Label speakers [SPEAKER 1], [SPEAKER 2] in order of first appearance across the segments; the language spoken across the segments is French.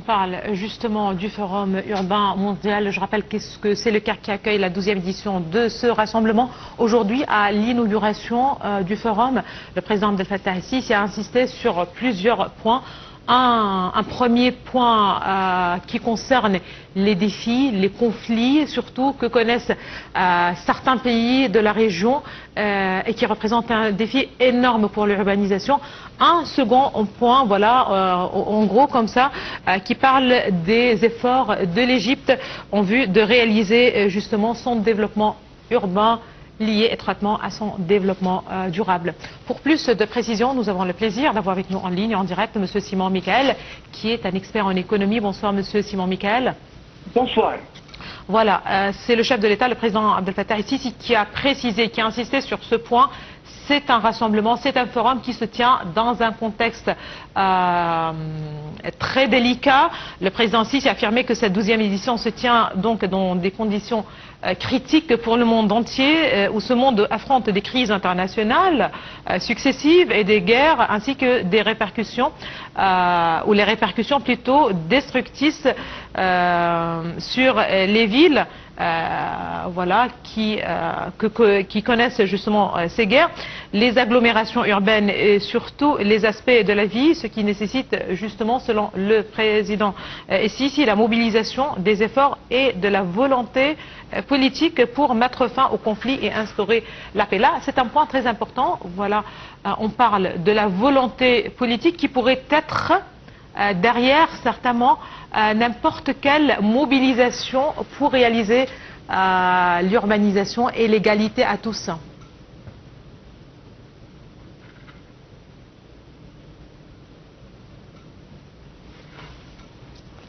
[SPEAKER 1] parle justement du Forum urbain mondial. Je rappelle que c'est le Caire qui accueille la 12e édition de ce rassemblement. Aujourd'hui, à l'inauguration du Forum, le président Abdel Fattah el-Sisi a insisté sur plusieurs points. Un premier point qui concerne les défis, les conflits, surtout que connaissent certains pays de la région et qui représentent un défi énorme pour l'urbanisation. Un second point, voilà, en gros comme ça, qui parle des efforts de l'Égypte en vue de réaliser justement son développement urbain lié étroitement à son développement durable. Pour plus de précisions, nous avons le plaisir d'avoir avec nous en ligne, en direct, M. Simon Michael, qui est un expert en économie. Bonsoir, M. Simon Michael.
[SPEAKER 2] Bonsoir.
[SPEAKER 1] Voilà, c'est le chef de l'État, le président Abdel Fattah el-Sisi, qui a précisé, qui a insisté sur ce point. C'est un rassemblement, c'est un forum qui se tient dans un contexte très délicat. Le président Sisi a affirmé que cette 12e édition se tient donc dans des conditions critiques pour le monde entier, où ce monde affronte des crises internationales successives et des guerres, ainsi que des répercussions, ou les répercussions plutôt destructrices sur les villes. Voilà, qui connaissent justement ces guerres, les agglomérations urbaines et surtout les aspects de la vie, ce qui nécessite justement, selon le président Sisi, la mobilisation des efforts et de la volonté politique pour mettre fin au conflit et instaurer la paix. Là, c'est un point très important. Voilà, on parle de la volonté politique qui pourrait être derrière certainement n'importe quelle mobilisation pour réaliser l'urbanisation et l'égalité à tous.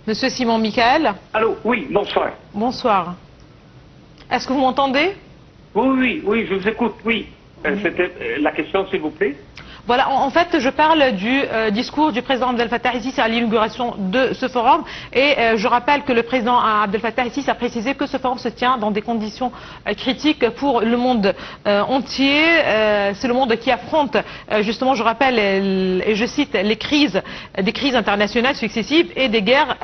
[SPEAKER 1] Monsieur Simon Michael.
[SPEAKER 2] Allô, oui, bonsoir.
[SPEAKER 1] Bonsoir. Est-ce que vous m'entendez?
[SPEAKER 2] Oui, je vous écoute, oui. C'était la question, s'il vous plaît.
[SPEAKER 1] Voilà, en fait, je parle du discours du président Abdel Fattah el-Sisi à l'inauguration de ce forum. Et je rappelle que le président Abdel Fattah el-Sisi a précisé que ce forum se tient dans des conditions critiques pour le monde entier. C'est le monde qui affronte, justement, je rappelle, et je cite, des crises internationales successives et des guerres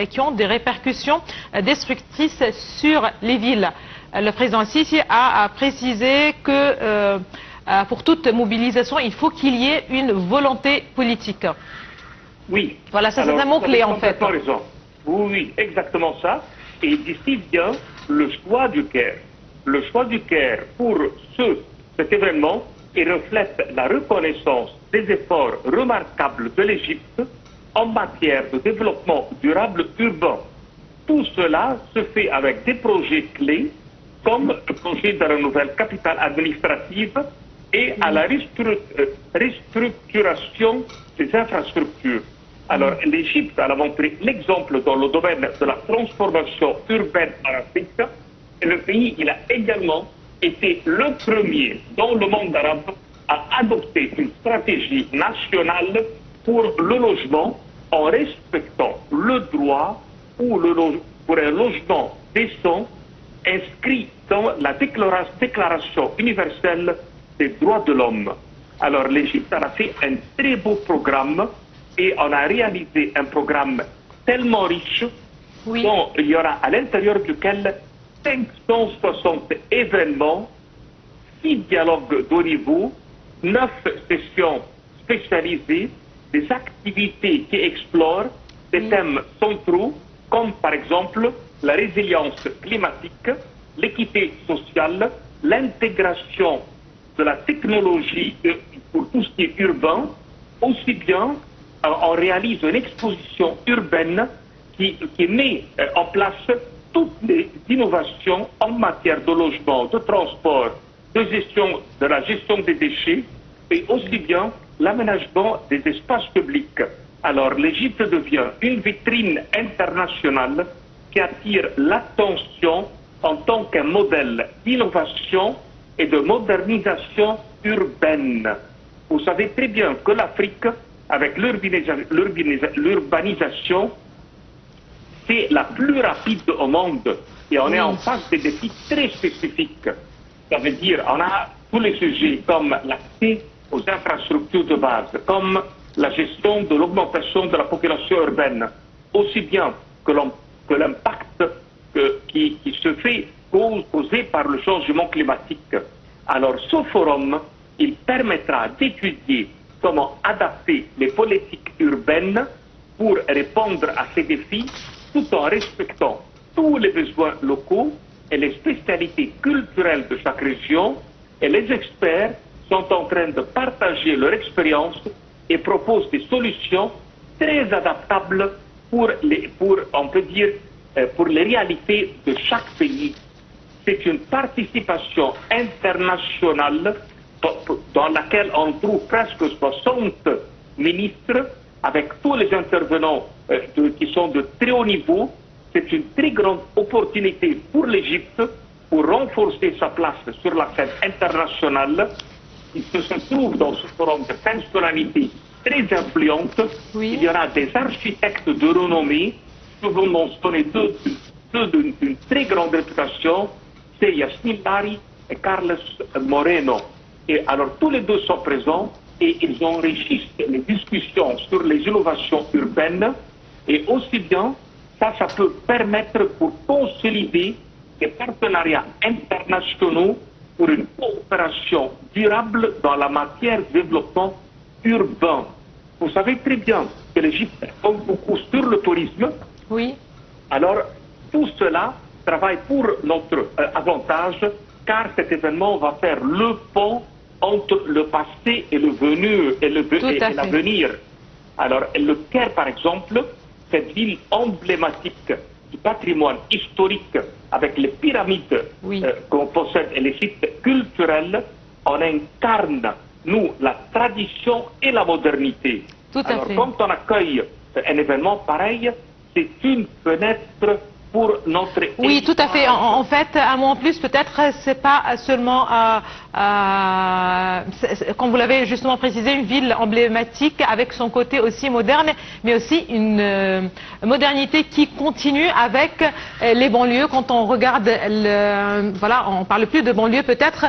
[SPEAKER 1] qui ont des répercussions destructrices sur les villes. Le président Sisi a précisé que pour toute mobilisation, il faut qu'il y ait une volonté politique.
[SPEAKER 2] Oui.
[SPEAKER 1] Voilà, ça c'est un mot-clé en fait.
[SPEAKER 2] Raison. Oui, exactement ça. Et d'ici vient le choix du Caire. Le choix du Caire pour cet événement, il reflète la reconnaissance des efforts remarquables de l'Égypte en matière de développement durable urbain. Tout cela se fait avec des projets clés comme le projet de la nouvelle capitale administrative et à la restructuration des infrastructures. Alors, l'Égypte a montré l'exemple dans le domaine de la transformation urbaine en Afrique. Et le pays, il a également été le premier dans le monde arabe à adopter une stratégie nationale pour le logement en respectant le droit pour un logement décent inscrit dans la Déclaration universelle des droits de l'homme. Alors l'Égypte a fait un très beau programme et on a réalisé un programme tellement riche dont il y aura à l'intérieur duquel 560 événements, 6 dialogues de haut niveau, 9 sessions spécialisées, des activités qui explorent des thèmes centraux comme par exemple la résilience climatique, l'équité sociale, l'intégration de la technologie pour tout ce qui est urbain. Aussi bien, on réalise une exposition urbaine qui met en place toutes les innovations en matière de logement, de transport, de la gestion des déchets et aussi bien l'aménagement des espaces publics. Alors l'Égypte devient une vitrine internationale qui attire l'attention en tant qu'un modèle d'innovation et de modernisation urbaine. Vous savez très bien que l'Afrique, avec l'urbanisation, c'est la plus rapide au monde et on est en face des défis très spécifiques. Ça veut dire on a tous les sujets comme l'accès aux infrastructures de base, comme la gestion de l'augmentation de la population urbaine, aussi bien que l'impact qui se fait causé par le changement climatique. Alors ce forum, il permettra d'étudier comment adapter les politiques urbaines pour répondre à ces défis tout en respectant tous les besoins locaux et les spécialités culturelles de chaque région. Et les experts sont en train de partager leur expérience et proposent des solutions très adaptables pour les réalités de chaque pays. C'est une participation internationale dans laquelle on trouve presque 60 ministres avec tous les intervenants qui sont de très haut niveau. C'est une très grande opportunité pour l'Égypte pour renforcer sa place sur la scène internationale. Il se trouve dans ce forum de personnalités très influentes.
[SPEAKER 1] Oui.
[SPEAKER 2] Il y aura des architectes de renommée. Je vous mentionner deux d'une très grande réputation. C'est Yasmin Bari et Carlos Moreno. Et alors tous les deux sont présents et ils enrichissent les discussions sur les innovations urbaines. Et aussi bien, ça peut permettre pour consolider des partenariats internationaux pour une coopération durable dans la matière de développement urbain. Vous savez très bien que l'Égypte compte beaucoup sur le tourisme.
[SPEAKER 1] Oui.
[SPEAKER 2] Alors, tout cela travaille pour notre avantage, car cet événement va faire le pont entre le passé et le venu et l'avenir. Alors, le Caire, par exemple, cette ville emblématique du patrimoine historique avec les pyramides qu'on possède et les sites culturels, on incarne, nous, la tradition et la modernité. Alors, quand on accueille un événement pareil, c'est une fenêtre pour notre...
[SPEAKER 1] Oui, tout à fait. En fait, un mot en plus, peut-être, c'est pas seulement, comme vous l'avez justement précisé, une ville emblématique avec son côté aussi moderne, mais aussi une modernité qui continue avec les banlieues. Quand on regarde, voilà, on parle plus de banlieue peut-être,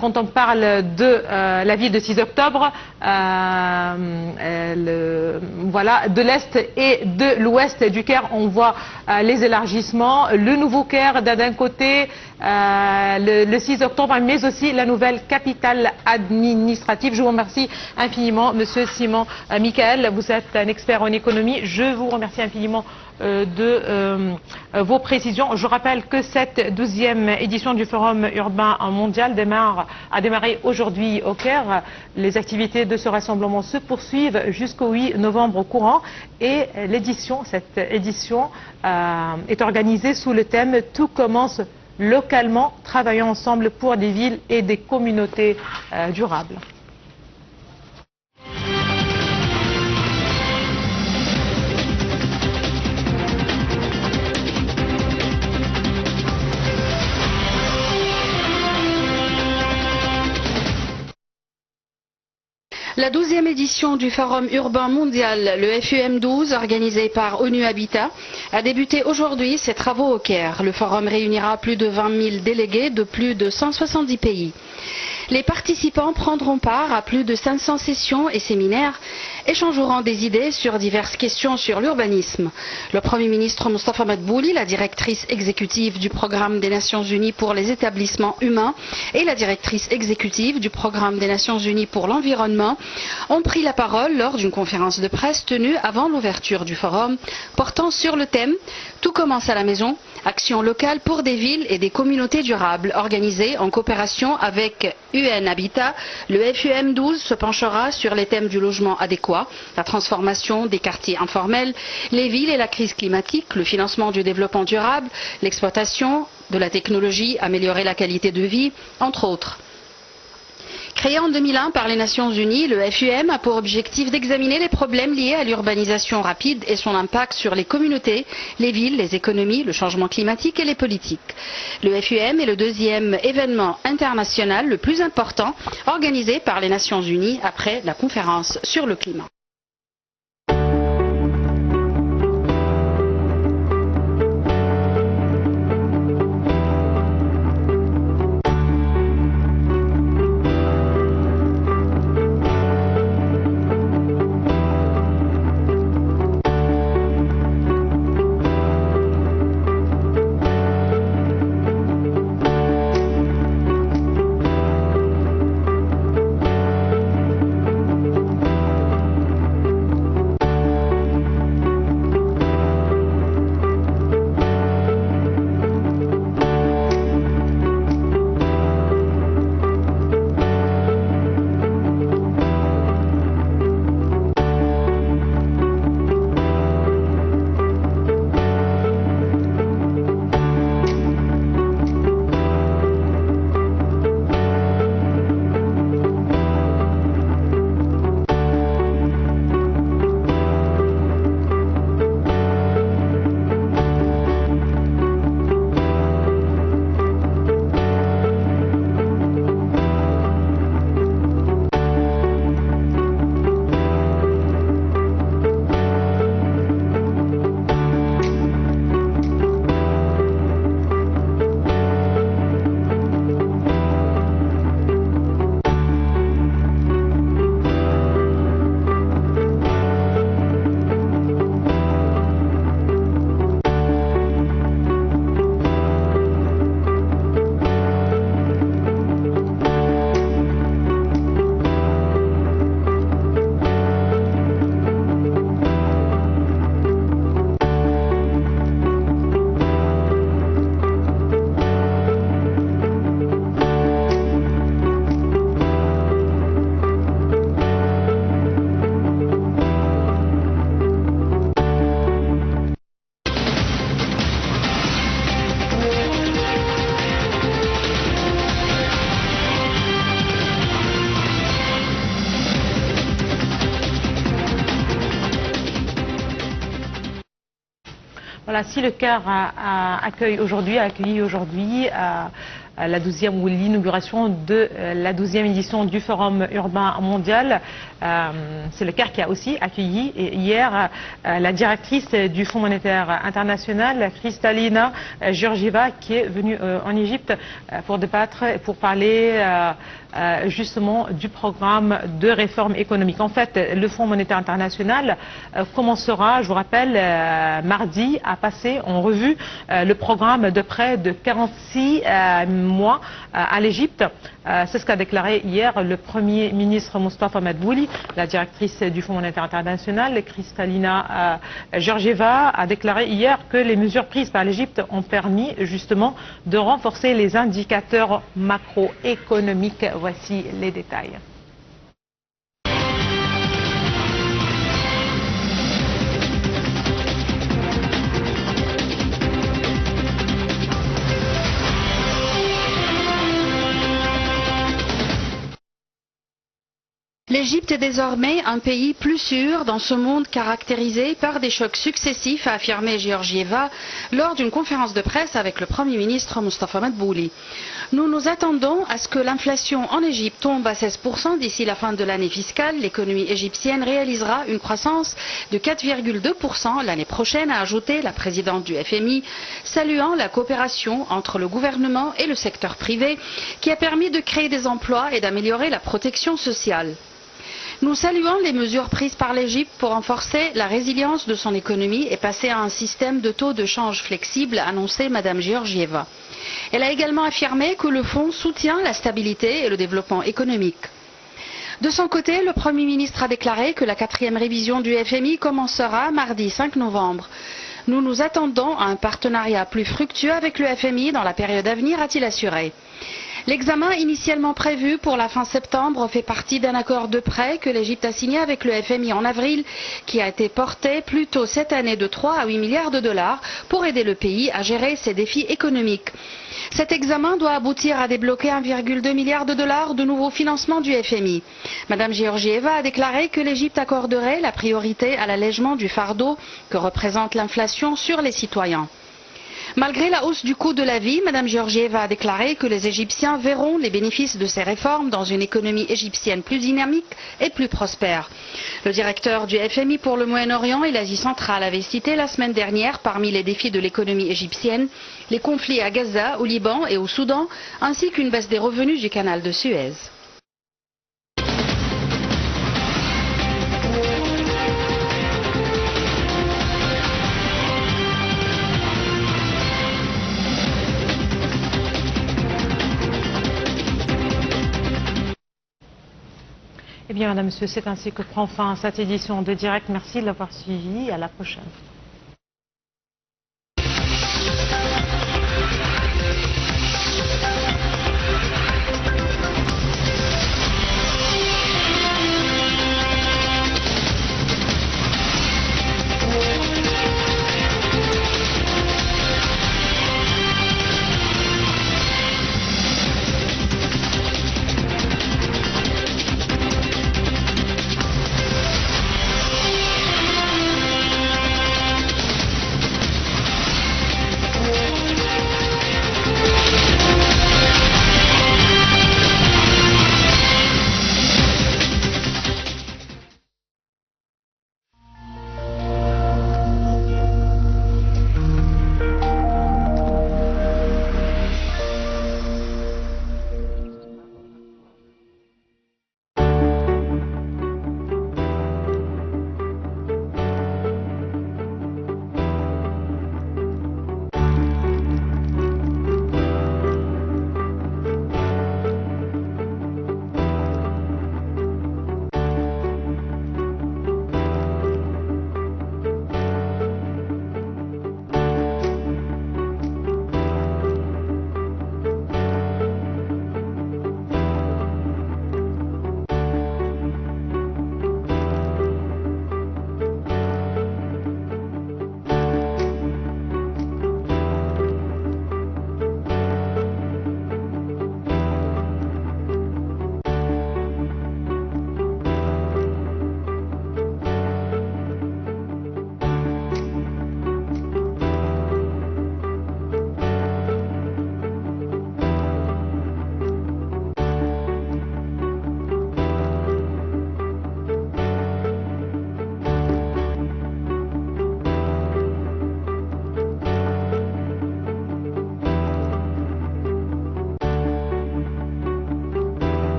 [SPEAKER 1] quand on parle de la ville de 6 octobre, voilà, de l'est et de l'ouest du Caire, on voit les élargissements. Le nouveau Caire d'un côté, le 6 octobre, mais aussi la nouvelle capitale administrative. Je vous remercie infiniment, Monsieur Simon Michael. Vous êtes un expert en économie. Je vous remercie infiniment de vos précisions. Je rappelle que cette 12e édition du Forum urbain mondial a démarré aujourd'hui au Caire. Les activités de ce rassemblement se poursuivent jusqu'au 8 novembre courant et cette édition est organisée sous le thème « Tout commence localement, travaillons ensemble pour des villes et des communautés durables ».
[SPEAKER 3] La 12e édition du Forum urbain mondial, le FUM12, organisé par ONU Habitat, a débuté aujourd'hui ses travaux au Caire. Le forum réunira plus de 20 000 délégués de plus de 170 pays. Les participants prendront part à plus de 500 sessions et séminaires, échangeront des idées sur diverses questions sur l'urbanisme. Le Premier ministre Mostafa Madbouli, la directrice exécutive du Programme des Nations Unies pour les établissements humains et la directrice exécutive du Programme des Nations Unies pour l'environnement ont pris la parole lors d'une conférence de presse tenue avant l'ouverture du forum portant sur le thème « Tout commence à la maison, action locale pour des villes et des communautés durables » organisée en coopération avec UN Habitat. Le FUM12 se penchera sur les thèmes du logement adéquat, la transformation des quartiers informels, les villes et la crise climatique, le financement du développement durable, l'exploitation de la technologie, améliorer la qualité de vie, entre autres. Créé en 2001 par les Nations Unies, le FUM a pour objectif d'examiner les problèmes liés à l'urbanisation rapide et son impact sur les communautés, les villes, les économies, le changement climatique et les politiques. Le FUM est le deuxième événement international le plus important organisé par les Nations Unies après la conférence sur le climat.
[SPEAKER 1] Voilà, si le Caire a accueilli aujourd'hui la 12e ou l'inauguration de la 12e édition du Forum urbain mondial. C'est le Caire qui a aussi accueilli hier la directrice du Fonds monétaire international, Kristalina Georgieva, qui est venue en Égypte pour débattre et pour parler justement du programme de réforme économique. En fait, le Fonds monétaire international commencera, je vous rappelle, mardi à passer en revue le programme de près de 46 mois à l'Égypte. C'est ce qu'a déclaré hier le Premier ministre Mustafa Madbouli. La directrice du Fonds monétaire international, Kristalina Georgieva, a déclaré hier que les mesures prises par l'Égypte ont permis justement de renforcer les indicateurs macroéconomiques. Voici les détails.
[SPEAKER 3] L'Égypte est désormais un pays plus sûr dans ce monde caractérisé par des chocs successifs, a affirmé Georgieva lors d'une conférence de presse avec le Premier ministre Mustafa Madbouli. Nous nous attendons à ce que l'inflation en Égypte tombe à 16% d'ici la fin de l'année fiscale. L'économie égyptienne réalisera une croissance de 4,2% l'année prochaine, a ajouté la présidente du FMI, saluant la coopération entre le gouvernement et le secteur privé qui a permis de créer des emplois et d'améliorer la protection sociale. Nous saluons les mesures prises par l'Égypte pour renforcer la résilience de son économie et passer à un système de taux de change flexible, a annoncé Mme Georgieva. Elle a également affirmé que le fonds soutient la stabilité et le développement économique. De son côté, le Premier ministre a déclaré que la 4e révision du FMI commencera mardi 5 novembre. Nous nous attendons à un partenariat plus fructueux avec le FMI dans la période à venir, a-t-il assuré. L'examen initialement prévu pour la fin septembre fait partie d'un accord de prêt que l'Égypte a signé avec le FMI en avril, qui a été porté plus tôt cette année de 3 à 8 milliards de dollars pour aider le pays à gérer ses défis économiques. Cet examen doit aboutir à débloquer 1,2 milliard de dollars de nouveaux financements du FMI. Mme Georgieva a déclaré que l'Égypte accorderait la priorité à l'allègement du fardeau que représente l'inflation sur les citoyens. Malgré la hausse du coût de la vie, Mme Georgieva a déclaré que les Égyptiens verront les bénéfices de ces réformes dans une économie égyptienne plus dynamique et plus prospère. Le directeur du FMI pour le Moyen-Orient et l'Asie centrale avait cité la semaine dernière parmi les défis de l'économie égyptienne les conflits à Gaza, au Liban et au Soudan, ainsi qu'une baisse des revenus du canal de Suez.
[SPEAKER 1] Eh bien, madame, monsieur, c'est ainsi que prend fin cette édition de Direct. Merci de l'avoir suivi. À la prochaine.